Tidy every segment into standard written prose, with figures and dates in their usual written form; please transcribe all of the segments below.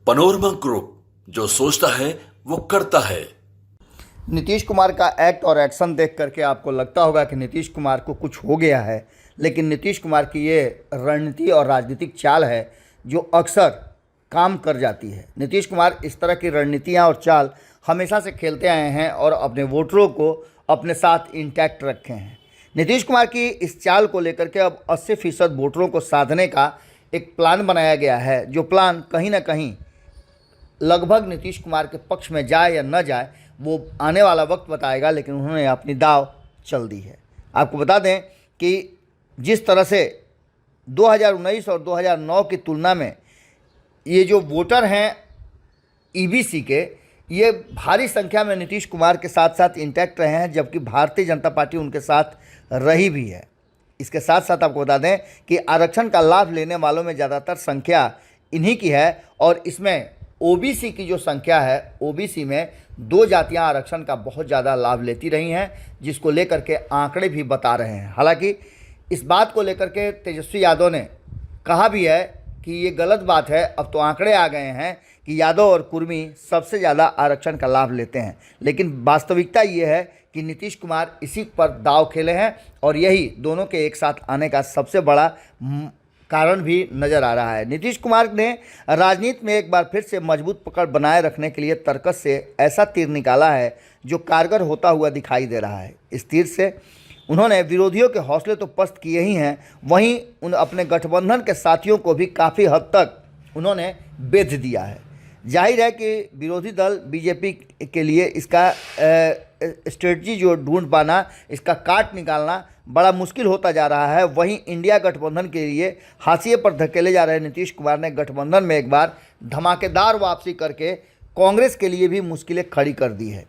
Panorama group, जो सोचता है वो करता है। नीतीश कुमार का एक्ट और एक्शन देख करके आपको लगता होगा कि नीतीश कुमार को कुछ हो गया है, लेकिन नीतीश कुमार की ये रणनीति और राजनीतिक चाल है जो अक्सर काम कर जाती है। नीतीश कुमार इस तरह की रणनीतियाँ और चाल हमेशा से खेलते आए हैं और अपने वोटरों को अपने साथ इंटैक्ट रखे हैं। नीतीश कुमार की इस चाल को लेकर के अब 80% वोटरों को साधने का एक प्लान बनाया गया है, जो प्लान कहीं ना कहीं लगभग नीतीश कुमार के पक्ष में जाए या न जाए वो आने वाला वक्त बताएगा, लेकिन उन्होंने अपनी दाव चल दी है। आपको बता दें कि जिस तरह से 2019 और 2009 की तुलना में ये जो वोटर हैं ईबीसी के, ये भारी संख्या में नीतीश कुमार के साथ साथ इंटैक्ट रहे हैं, जबकि भारतीय जनता पार्टी उनके साथ रही भी है। इसके साथ साथ आपको बता दें कि आरक्षण का लाभ लेने वालों में ज़्यादातर संख्या इन्हीं की है और इसमें ओबीसी की जो संख्या है, ओबीसी में 2 जातियां आरक्षण का बहुत ज़्यादा लाभ लेती रही हैं, जिसको लेकर के आंकड़े भी बता रहे हैं। हालांकि इस बात को लेकर के तेजस्वी यादव ने कहा भी है कि ये गलत बात है। अब तो आंकड़े आ गए हैं कि यादव और कुर्मी सबसे ज़्यादा आरक्षण का लाभ लेते हैं, लेकिन वास्तविकता ये है कि नीतीश कुमार इसी पर दांव खेले हैं और यही दोनों के एक साथ आने का सबसे बड़ा कारण भी नज़र आ रहा है। नीतीश कुमार ने राजनीति में एक बार फिर से मजबूत पकड़ बनाए रखने के लिए तर्कस से ऐसा तीर निकाला है जो कारगर होता हुआ दिखाई दे रहा है। इस तीर से उन्होंने विरोधियों के हौसले तो पस्त किए ही हैं, वहीं उन अपने गठबंधन के साथियों को भी काफ़ी हद तक उन्होंने बेध दिया है। जाहिर है कि विरोधी दल बीजेपी के लिए इसका स्ट्रेटजी जो ढूंढ पाना, इसका काट निकालना बड़ा मुश्किल होता जा रहा है। वहीं इंडिया गठबंधन के लिए हाशिए पर धकेले जा रहे नीतीश कुमार ने गठबंधन में एक बार धमाकेदार वापसी करके कांग्रेस के लिए भी मुश्किलें खड़ी कर दी है।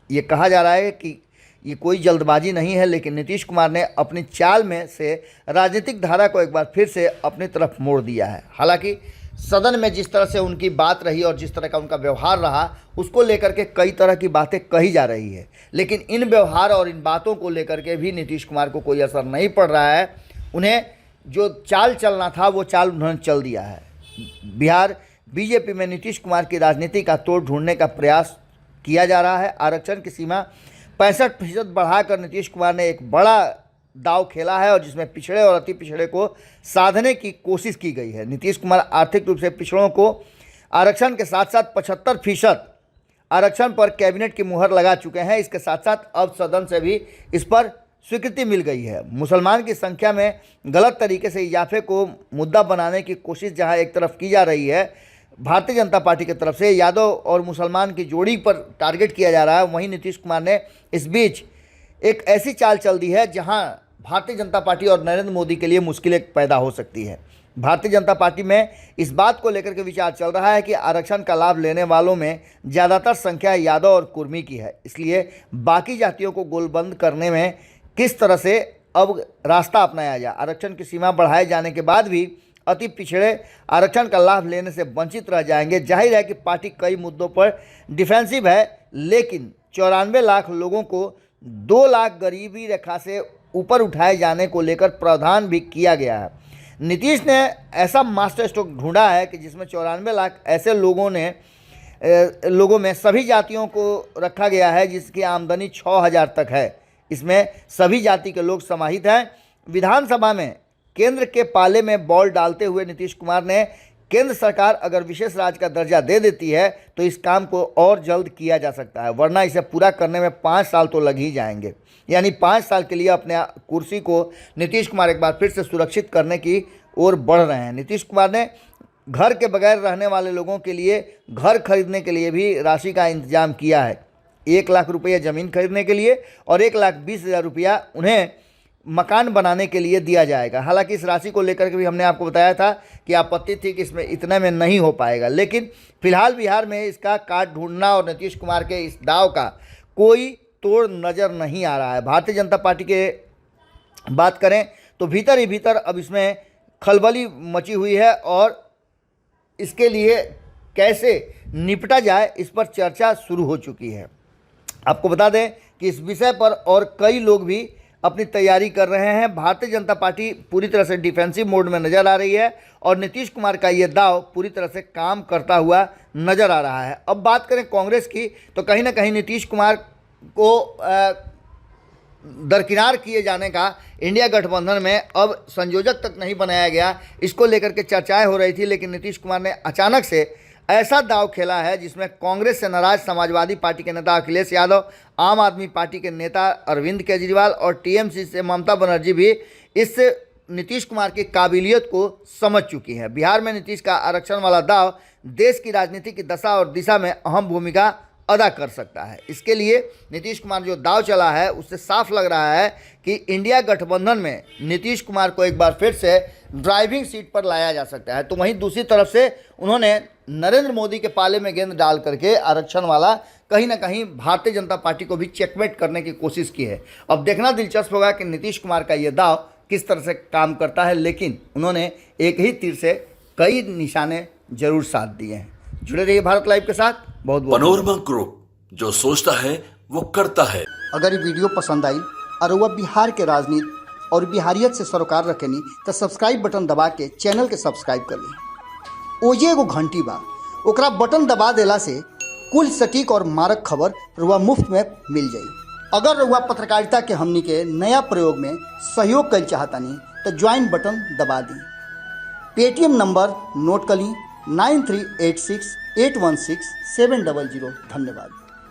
ये कहा जा रहा है कि ये कोई जल्दबाजी नहीं है, लेकिन नीतीश कुमार ने अपनी चाल में से राजनीतिक धारा को एक बार फिर से अपनी तरफ मोड़ दिया है। हालांकि सदन में जिस तरह से उनकी बात रही और जिस तरह का उनका व्यवहार रहा, उसको लेकर के कई तरह की बातें कही जा रही है, लेकिन इन व्यवहार और इन बातों को लेकर के भी नीतीश कुमार को कोई असर नहीं पड़ रहा है। उन्हें जो चाल चलना था वो चाल उन्होंने चल दिया है। बिहार बीजेपी में नीतीश कुमार की राजनीति का तोड़ ढूंढने का प्रयास किया जा रहा है। आरक्षण की सीमा 65% बढ़ाकर नीतीश कुमार ने एक बड़ा दाव खेला है और जिसमें पिछड़े और अति पिछड़े को साधने की कोशिश की गई है। नीतीश कुमार आर्थिक रूप से पिछड़ों को आरक्षण के साथ साथ 75% आरक्षण पर कैबिनेट की मुहर लगा चुके हैं। इसके साथ साथ अब सदन से भी इस पर स्वीकृति मिल गई है। मुसलमान की संख्या में गलत तरीके से इजाफे को मुद्दा बनाने की कोशिश जहां एक तरफ की जा रही है, भारतीय जनता पार्टी की तरफ से यादव और मुसलमान की जोड़ी पर टारगेट किया जा रहा है, वहीं नीतीश कुमार ने इस बीच एक ऐसी चाल चल दी है जहां भारतीय जनता पार्टी और नरेंद्र मोदी के लिए मुश्किलें पैदा हो सकती है। भारतीय जनता पार्टी में इस बात को लेकर के विचार चल रहा है कि आरक्षण का लाभ लेने वालों में ज़्यादातर संख्या यादव और कुर्मी की है, इसलिए बाकी जातियों को गोलबंद करने में किस तरह से अब रास्ता अपनाया जाए। आरक्षण की सीमा बढ़ाए जाने के बाद भी अति पिछड़े आरक्षण का लाभ लेने से वंचित रह जाएंगे। जाहिर है कि पार्टी कई मुद्दों पर डिफेंसिव है, लेकिन 94 लाख लोगों को 2 लाख गरीबी रेखा से ऊपर उठाए जाने को लेकर प्रावधान भी किया गया है। नीतीश ने ऐसा मास्टर स्ट्रोक ढूंढा है कि जिसमें 94 लाख ऐसे लोगों में सभी जातियों को रखा गया है जिसकी आमदनी 6000 तक है। इसमें सभी जाति के लोग समाहित हैं। विधानसभा में केंद्र के पाले में बॉल डालते हुए नीतीश कुमार ने केंद्र सरकार अगर विशेष राज्य का दर्जा दे देती है तो इस काम को और जल्द किया जा सकता है, वरना इसे पूरा करने में 5 साल तो लग ही जाएंगे। यानी 5 साल के लिए अपने कुर्सी को नीतीश कुमार एक बार फिर से सुरक्षित करने की ओर बढ़ रहे हैं। नीतीश कुमार ने घर के बगैर रहने वाले लोगों के लिए घर खरीदने के लिए भी राशि का इंतजाम किया है। 1 लाख रुपये ज़मीन खरीदने के लिए और 1,20,000 रुपया उन्हें मकान बनाने के लिए दिया जाएगा। हालांकि इस राशि को लेकर के भी हमने आपको बताया था कि आपत्ति थी कि इसमें इतने में नहीं हो पाएगा, लेकिन फिलहाल बिहार में इसका काट ढूंढना और नीतीश कुमार के इस दाव का कोई तोड़ नज़र नहीं आ रहा है। भारतीय जनता पार्टी के बात करें तो भीतर ही भीतर अब इसमें खलबली मची हुई है और इसके लिए कैसे निपटा जाए इस पर चर्चा शुरू हो चुकी है। आपको बता दें कि इस विषय पर और कई लोग भी अपनी तैयारी कर रहे हैं। भारतीय जनता पार्टी पूरी तरह से डिफेंसिव मोड में नजर आ रही है और नीतीश कुमार का ये दाव पूरी तरह से काम करता हुआ नजर आ रहा है। अब बात करें कांग्रेस की, तो कहीं ना कहीं नीतीश कुमार को दरकिनार किए जाने का इंडिया गठबंधन में अब संयोजक तक नहीं बनाया गया, इसको लेकर के चर्चाएं हो रही थी। लेकिन नीतीश कुमार ने अचानक से ऐसा दाव खेला है जिसमें कांग्रेस से नाराज समाजवादी पार्टी के नेता अखिलेश यादव, आम आदमी पार्टी के नेता अरविंद केजरीवाल और टीएमसी से ममता बनर्जी भी इस नीतीश कुमार की काबिलियत को समझ चुकी है। बिहार में नीतीश का आरक्षण वाला दाव देश की राजनीति की दशा और दिशा में अहम भूमिका अदा कर सकता है। इसके लिए नीतीश कुमार जो दाव चला है उससे साफ लग रहा है कि इंडिया गठबंधन में नीतीश कुमार को एक बार फिर से ड्राइविंग सीट पर लाया जा सकता है। तो वहीं दूसरी तरफ से उन्होंने नरेंद्र मोदी के पाले में गेंद डाल करके आरक्षण वाला कहीं ना कहीं भारतीय जनता पार्टी को भी चेकमेट करने की कोशिश की है। अब देखना दिलचस्प होगा कि नीतीश कुमार का ये दाव किस तरह से काम करता है, लेकिन उन्होंने एक ही तीर से कई निशाने जरूर साध दिए हैं। जुड़े रहिए भारत लाइव के साथ। बहुत बहुत मनोरमा ग्रुप, जो सोचता है वो करता है। अगर ये वीडियो पसंद आई और वह बिहार के राजनीति और बिहारियत से सरोकार रखेनी तो सब्सक्राइब बटन दबा के चैनल के सब्सक्राइब कर ली। ओजे एगो घंटी बा, ओकरा बटन दबा देला से कुल सटीक और मारक खबर रुआ मुफ्त में मिल जाई। अगर रुआ पत्रकारिता के हमनी के नया प्रयोग में सहयोग कर चाहतानी तो ज्वाइन बटन दबा दी। पेटीएम नंबर नोट कर ली 9386816700। धन्यवाद।